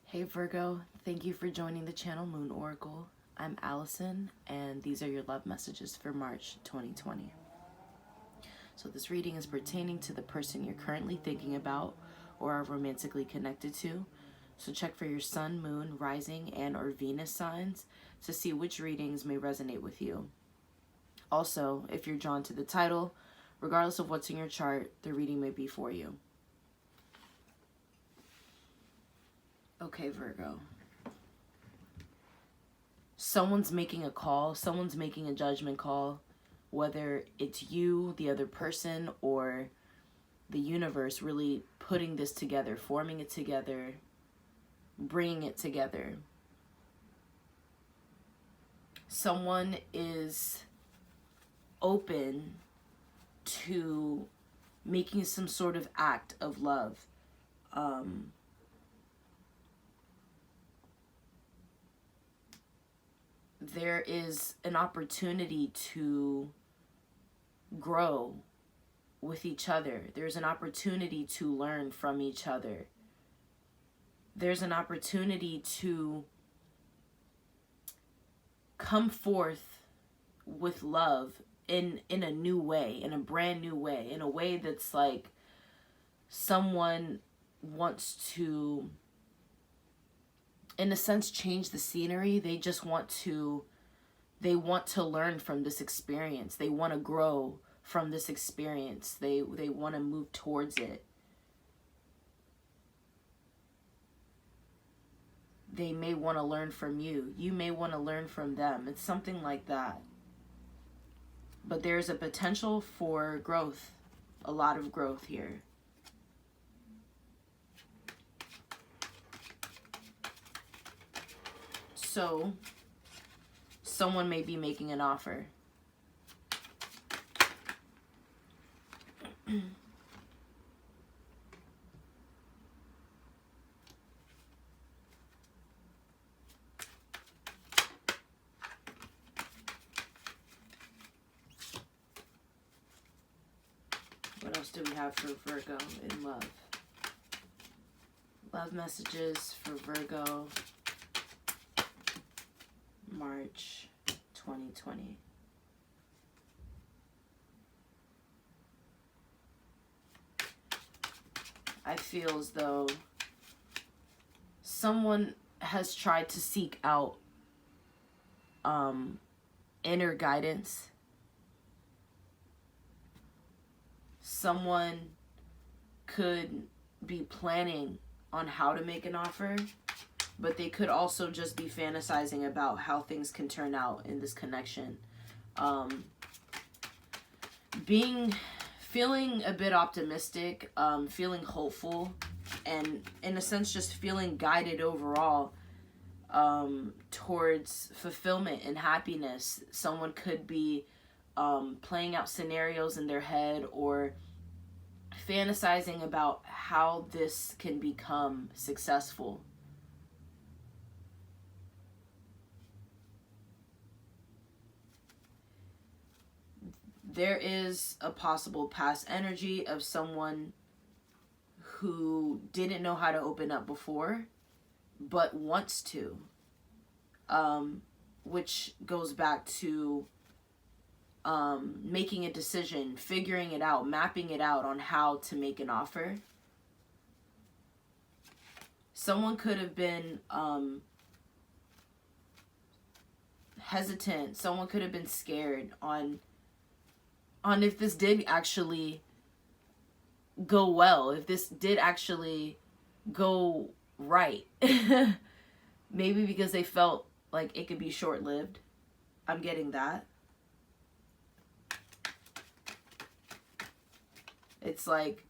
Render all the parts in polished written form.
Hey Virgo, thank you for joining the channel Moon Oracle. I'm Allison, and these are your love messages for March 2020. So this reading is pertaining to the person you're currently thinking about or are romantically connected to. So check for your sun, moon, rising, and or Venus signs to see which readings may resonate with you. Also, if you're drawn to the title, regardless of what's in your chart, the reading may be for you. Okay, Virgo. Someone's making a call, someone's making a judgment call, whether it's you, the other person, or the universe really putting this together, forming it together, bringing it together. Someone is open to making some sort of act of love. There is an opportunity to grow with each other. There's an opportunity to learn from each other. There's an opportunity to come forth with love in a new way, in a brand new way, in a way that's like someone wants to, in a sense, change the scenery. They just want to learn from this experience. They want to grow from this experience. They want to move towards it. They may want to learn from you. You may want to learn from them. It's something like that. But there's a potential for growth, a lot of growth here. So, someone may be making an offer. What else do we have for Virgo in love? Love messages for Virgo, March 2020. I feel as though someone has tried to seek out inner guidance. Someone could be planning on how to make an offer, but they could also just be fantasizing about how things can turn out in this connection. Feeling a bit optimistic, feeling hopeful, and in a sense just feeling guided overall towards fulfillment and happiness. Someone could be playing out scenarios in their head or fantasizing about how this can become successful. There is a possible past energy of someone who didn't know how to open up before, but wants to, which goes back to making a decision, figuring it out, mapping it out on how to make an offer. Someone could have been hesitant. Someone could have been scared on if this did actually go well, if this did actually go right. Maybe because they felt like it could be short-lived. I'm getting that. It's like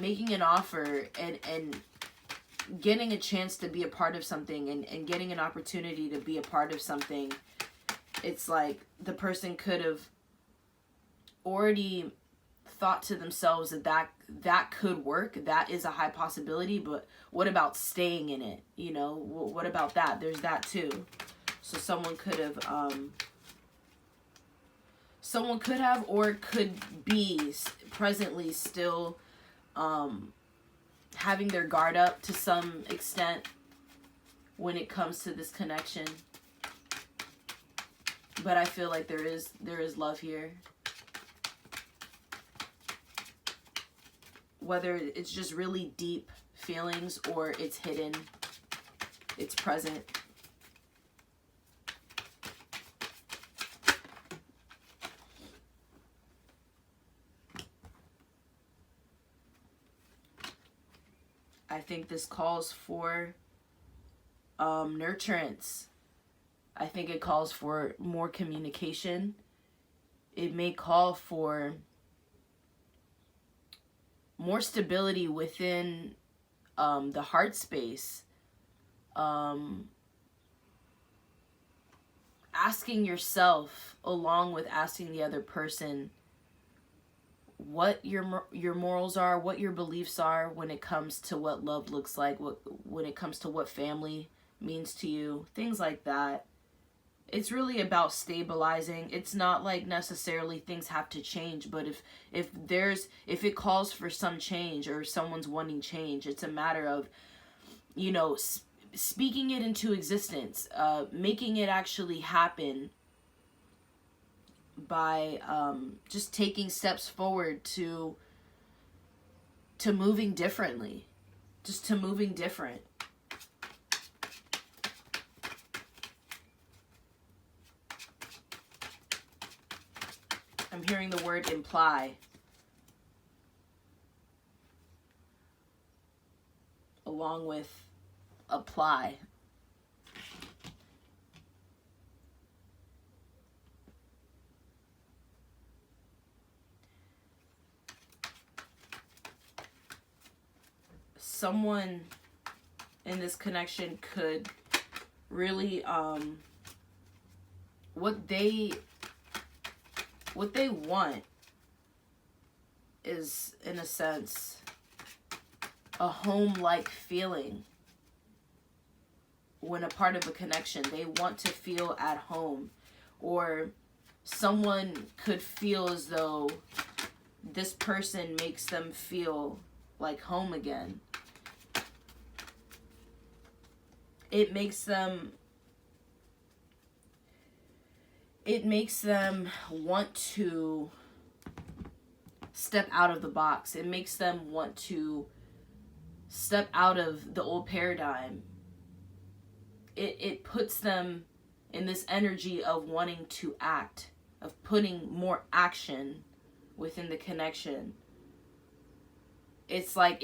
making an offer and getting a chance to be a part of something and getting an opportunity to be a part of something. It's like the person could have already thought to themselves that could work, that is a high possibility, but what about staying in it? You know, what about that? There's that too. So someone could have or could be presently still having their guard up to some extent, when it comes to this connection. But I feel like there is love here. Whether it's just really deep feelings or it's hidden, it's present. I think this calls for nurturance. I think it calls for more communication. It may call for more stability within the heart space. Asking yourself, along with asking the other person, what your morals are, what your beliefs are when it comes to what love looks like, when it comes to what family means to you, things like that. It's really about stabilizing. It's not like necessarily things have to change, but if it calls for some change or someone's wanting change, it's a matter of, you know, speaking it into existence, making it actually happen by just taking steps forward to moving differently, just to moving different. I'm hearing the word imply. Along with apply. Someone in this connection could really what they want is, in a sense, a home-like feeling. When a part of a connection, they want to feel at home, or someone could feel as though this person makes them feel like home again. It makes them want to step out of the box. It makes them want to step out of the old paradigm. It puts them in this energy of wanting to act, of putting more action within the connection. It's like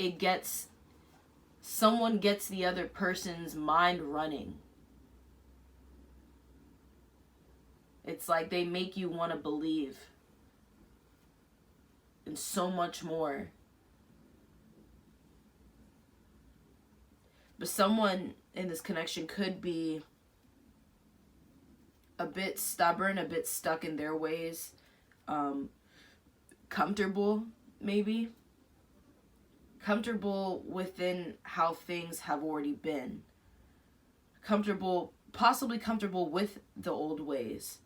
someone gets the other person's mind running. It's like they make you want to believe in so much more. But someone in this connection could be a bit stubborn, a bit stuck in their ways, comfortable, maybe. Comfortable within how things have already been. Possibly comfortable with the old ways.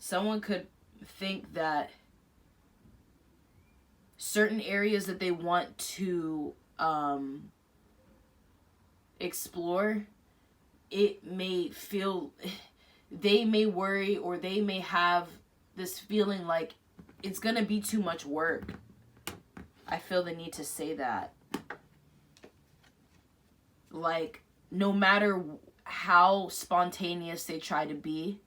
Someone could think that certain areas that they want to explore, they may worry, or they may have this feeling like it's gonna be too much work. I feel the need to say that. Like, no matter how spontaneous they try to be,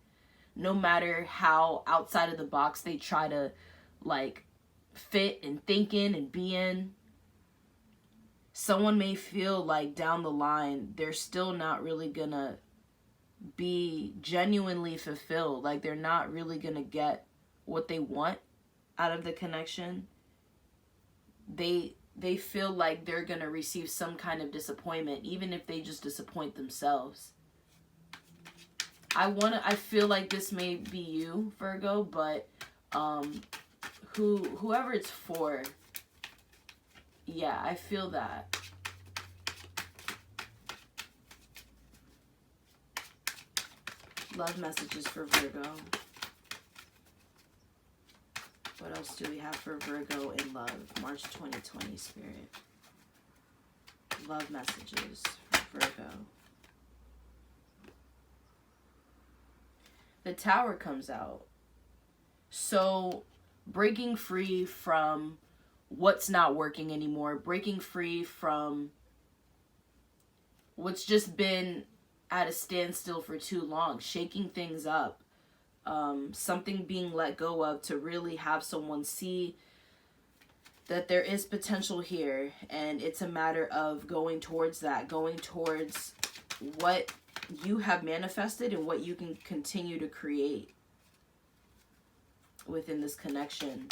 no matter how outside of the box they try to, like, fit and think in and be in, someone may feel like down the line they're still not really gonna be genuinely fulfilled. Like, they're not really gonna get what they want out of the connection. They feel like they're gonna receive some kind of disappointment, even if they just disappoint themselves. I feel like this may be you, Virgo, but whoever it's for, yeah, I feel that. Love messages for Virgo. What else do we have for Virgo in love? March 2020, Spirit. Love messages for Virgo. The Tower comes out. So, breaking free from what's not working anymore. Breaking free from what's just been at a standstill for too long. Shaking things up. Something being let go of to really have someone see that there is potential here, and it's a matter of going towards that, going towards what you have manifested and what you can continue to create within this connection.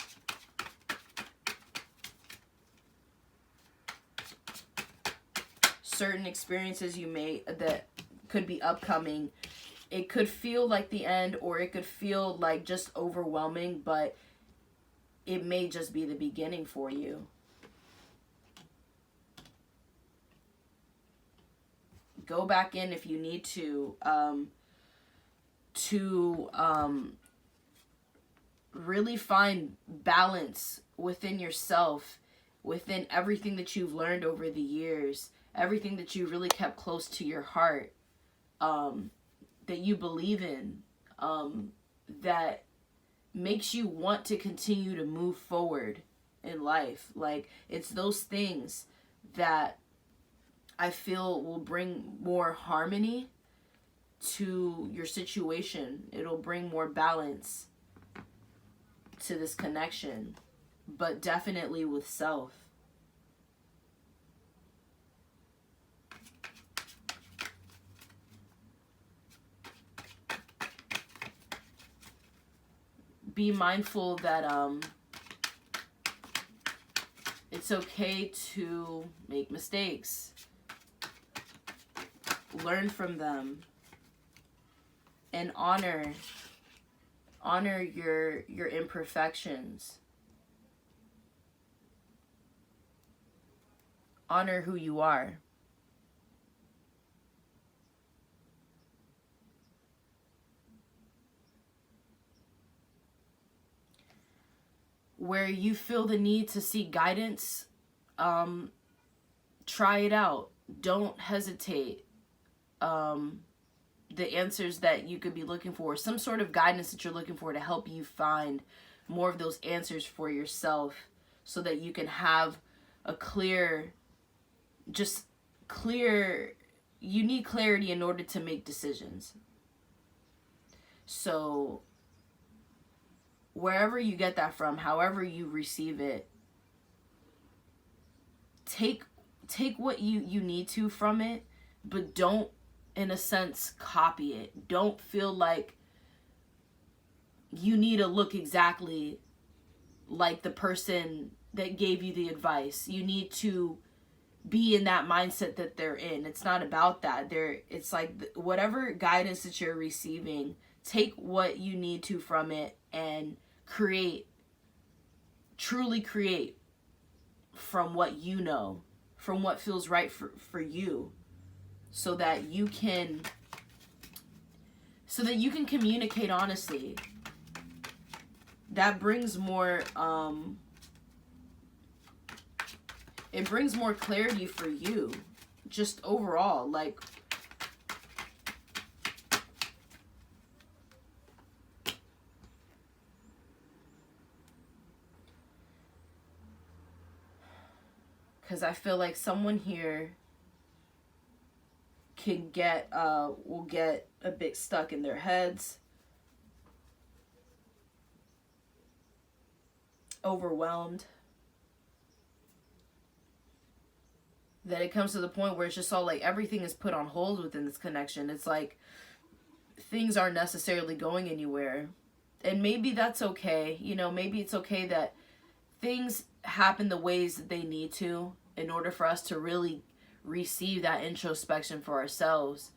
Certain experiences you may that could be upcoming, it could feel like the end, or it could feel like just overwhelming, but it may just be the beginning for you. Go back in if you need to really find balance within yourself, within everything that you've learned over the years, everything that you really kept close to your heart, that you believe in, that makes you want to continue to move forward in life. Like, it's those things that I feel will bring more harmony to your situation. It'll bring more balance to this connection, but definitely with self. Be mindful that it's okay to make mistakes. Learn from them and honor your imperfections. Honor who you are. Where you feel the need to seek guidance, try it out. Don't hesitate. The answers that you could be looking for, some sort of guidance that you're looking for to help you find more of those answers for yourself, so that you can have a you need clarity in order to make decisions. So wherever you get that from, however you receive it, take what you need to from it, but don't, in a sense, copy it. Don't feel like you need to look exactly like the person that gave you the advice. You need to be in that mindset that they're in. It's not about that. It's like whatever guidance that you're receiving, take what you need to from it and truly create from what you know, from what feels right for you, so that you can communicate honestly. That brings more it brings more clarity for you, just overall. Like, because I feel like someone here will get a bit stuck in their heads, overwhelmed, that it comes to the point where it's just all like everything is put on hold within this connection. It's like things aren't necessarily going anywhere, and maybe that's okay. You know, maybe it's okay that things happen the ways that they need to in order for us to really receive that introspection for ourselves,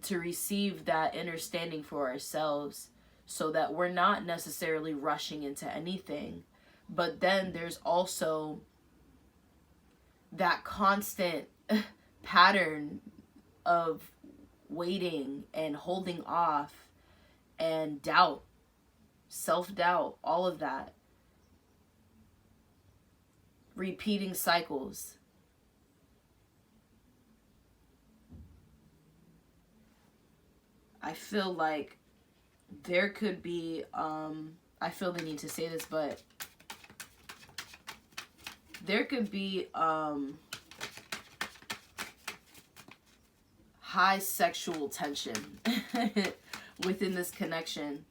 to receive that understanding for ourselves, so that we're not necessarily rushing into anything. But then there's also that constant pattern of waiting and holding off and doubt, self-doubt, all of that. repeating cycles. I feel like there could be, I feel the need to say this, but there could be high sexual tension within this connection.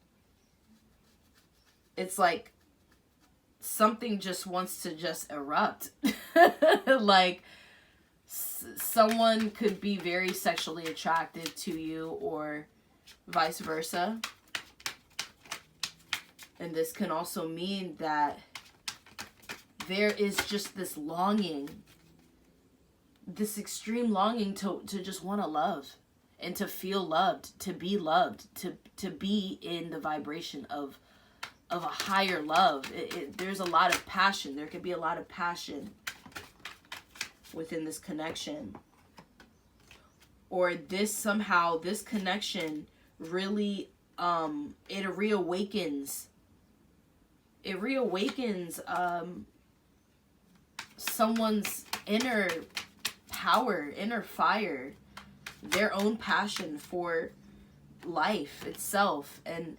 It's like something just wants to just erupt. Like someone could be very sexually attracted to you or vice versa. And this can also mean that there is just this longing, this extreme longing to just want to love and to feel loved, to be loved, to be in the vibration of a higher love. There's a lot of passion. There could be a lot of passion within this connection. Or this somehow, this connection really, it reawakens someone's inner power, inner fire, their own passion for life itself and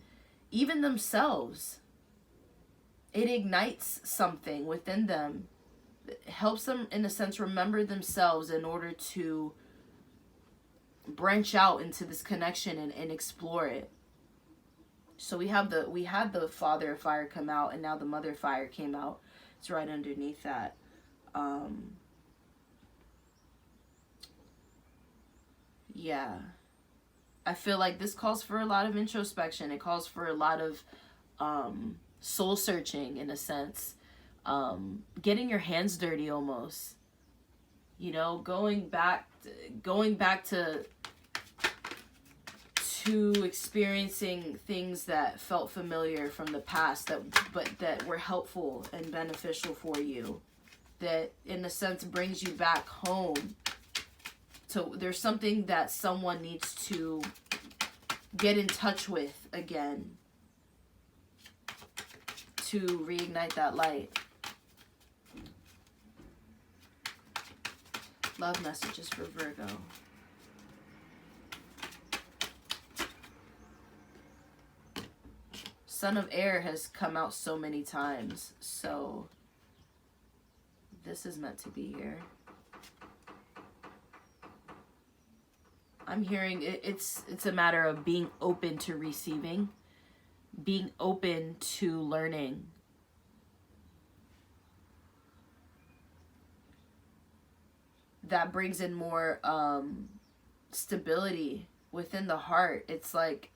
even themselves. It ignites something within them. It helps them, in a sense, remember themselves in order to branch out into this connection and explore it. So we had the Father of Fire come out, and now the Mother of Fire came out. It's right underneath that. Yeah. I feel like this calls for a lot of introspection. It calls for a lot of soul searching, in a sense. Getting your hands dirty almost. You know, going back to experiencing things that felt familiar from the past, that were helpful and beneficial for you, that in a sense brings you back home. So there's something that someone needs to get in touch with again to reignite that light. Love messages for Virgo. Son of Air has come out so many times, so this is meant to be here. I'm hearing it's a matter of being open to receiving, being open to learning. That brings in more stability within the heart. It's like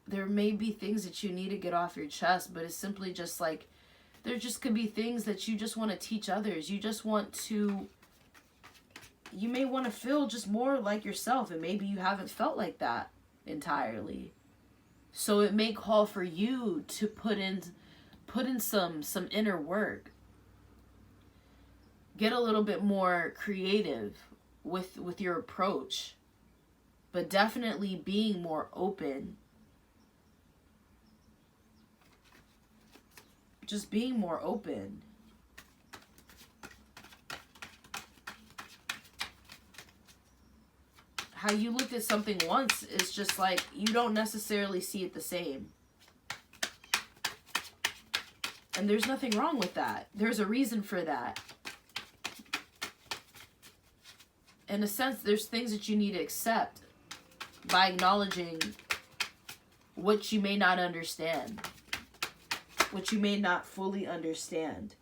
there may be things that you need to get off your chest, but it's simply just like, there just could be things that you just want to teach others. You may want to feel just more like yourself, and maybe you haven't felt like that entirely. So it may call for you to put in some inner work. Get a little bit more creative with your approach, but definitely being more open. Just being more open. How you looked at something once is just like, you don't necessarily see it the same. And there's nothing wrong with that. There's a reason for that. In a sense, there's things that you need to accept by acknowledging what you may not understand, what you may not fully understand.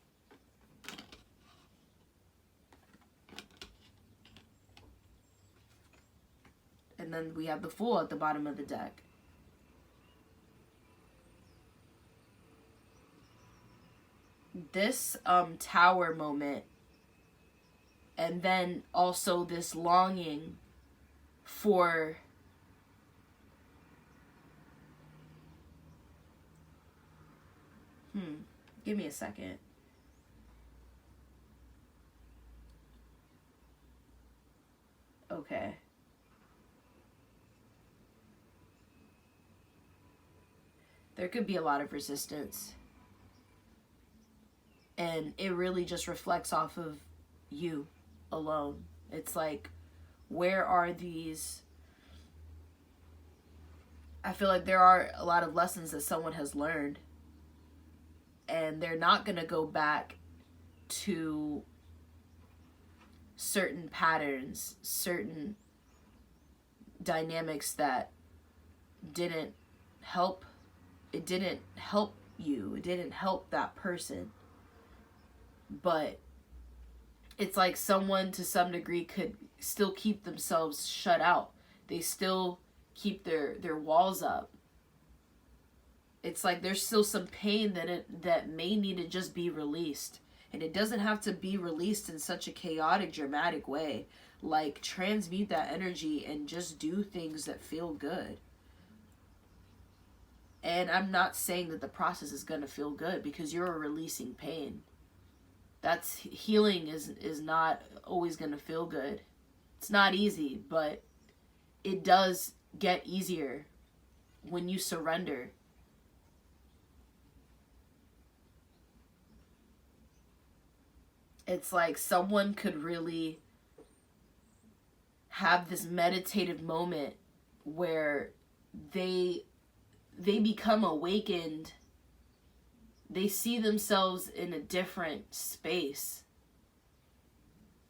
And then we have the Fool at the bottom of the deck. This Tower moment, and then also this longing for give me a second. Okay. There could be a lot of resistance. And it really just reflects off of you alone. It's like, where are these... I feel like there are a lot of lessons that someone has learned, and they're not going to go back to certain patterns, certain dynamics that didn't help. It didn't help you. It didn't help that person. But it's like someone to some degree could still keep themselves shut out. They still keep their walls up. It's like there's still some pain that may need to just be released. And it doesn't have to be released in such a chaotic, dramatic way. Like, transmute that energy and just do things that feel good. And I'm not saying that the process is going to feel good, because you're releasing pain. That's healing is not always going to feel good. It's not easy, but it does get easier when you surrender. It's like someone could really have this meditative moment where they become awakened. They see themselves in a different space.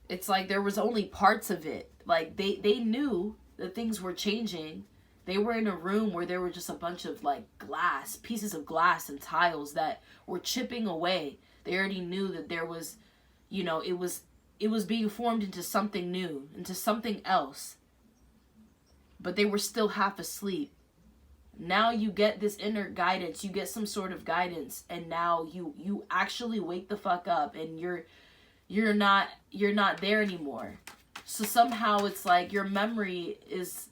It's like there was only parts of it. Like they knew that things were changing. They were in a room where there were just a bunch of like glass, pieces of glass and tiles that were chipping away. They already knew that there was, you know, it was being formed into something new, into something else. But they were still half asleep. Now you get this inner guidance, you get some sort of guidance, and now you actually wake the fuck up, and you're not there anymore. So somehow it's like your memory is,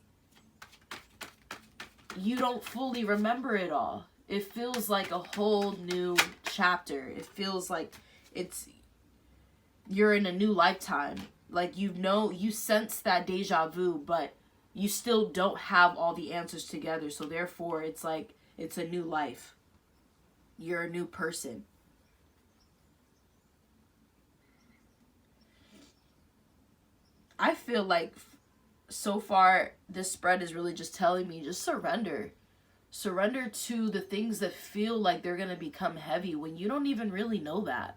you don't fully remember it all. It feels like a whole new chapter. It feels like you're in a new lifetime. Like, you sense that deja vu, but you still don't have all the answers together. So therefore, it's like, it's a new life. You're a new person. I feel like so far, this spread is really just telling me, just surrender. Surrender to the things that feel like they're going to become heavy when you don't even really know that.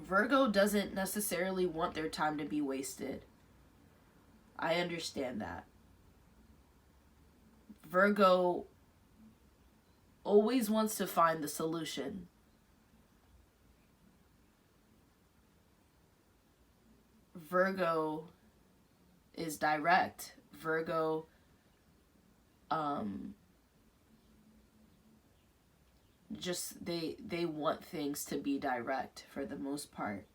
Virgo doesn't necessarily want their time to be wasted. I understand that. Virgo always wants to find the solution. Virgo is direct. Virgo just they want things to be direct for the most part.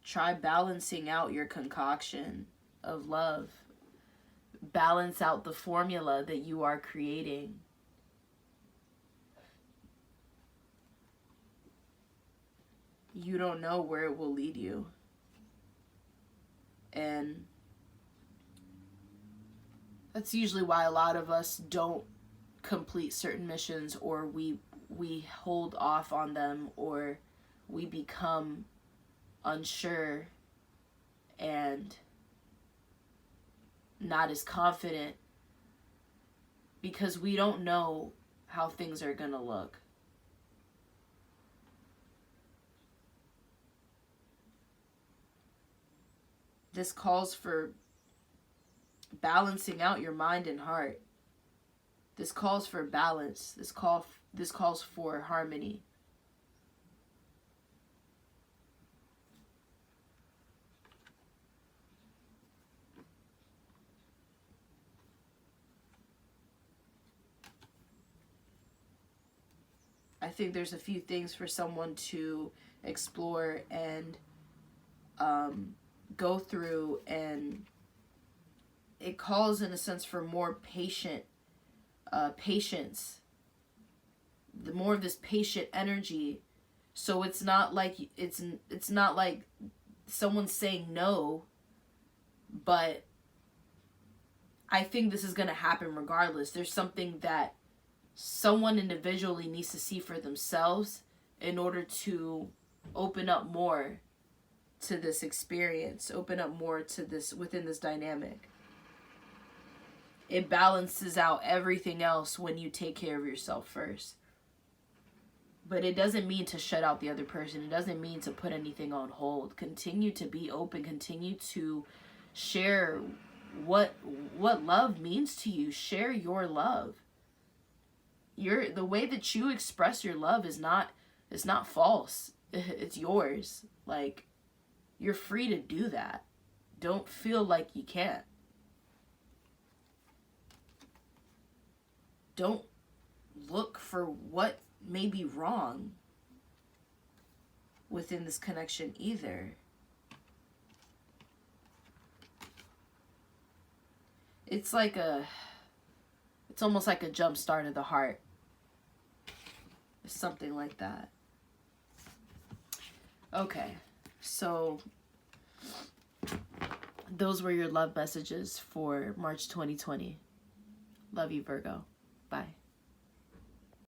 Try balancing out your concoction of love. Balance out the formula that you are creating. You don't know where it will lead you. And that's usually why a lot of us don't complete certain missions, or we hold off on them, or we become unsure and not as confident, because we don't know how things are going to look. This calls for balancing out your mind and heart. This calls for balance. This calls for harmony. I think there's a few things for someone to explore and go through, and it calls in a sense for more patience, the more of this patient energy. So it's not like someone's saying no, but I think this is going to happen regardless. There's something that someone individually needs to see for themselves in order to open up more to this experience, open up more to this within this dynamic. It balances out everything else when you take care of yourself first. But it doesn't mean to shut out the other person. It doesn't mean to put anything on hold. Continue to be open. Continue to share what love means to you. Share your love. The way that you express your love is not false. It's yours. Like, you're free to do that. Don't feel like you can't. Don't look for what may be wrong within this connection either. It's almost like a jump start of the heart. Something like that. Okay, so those were your love messages for March 2020. Love you, Virgo. Bye.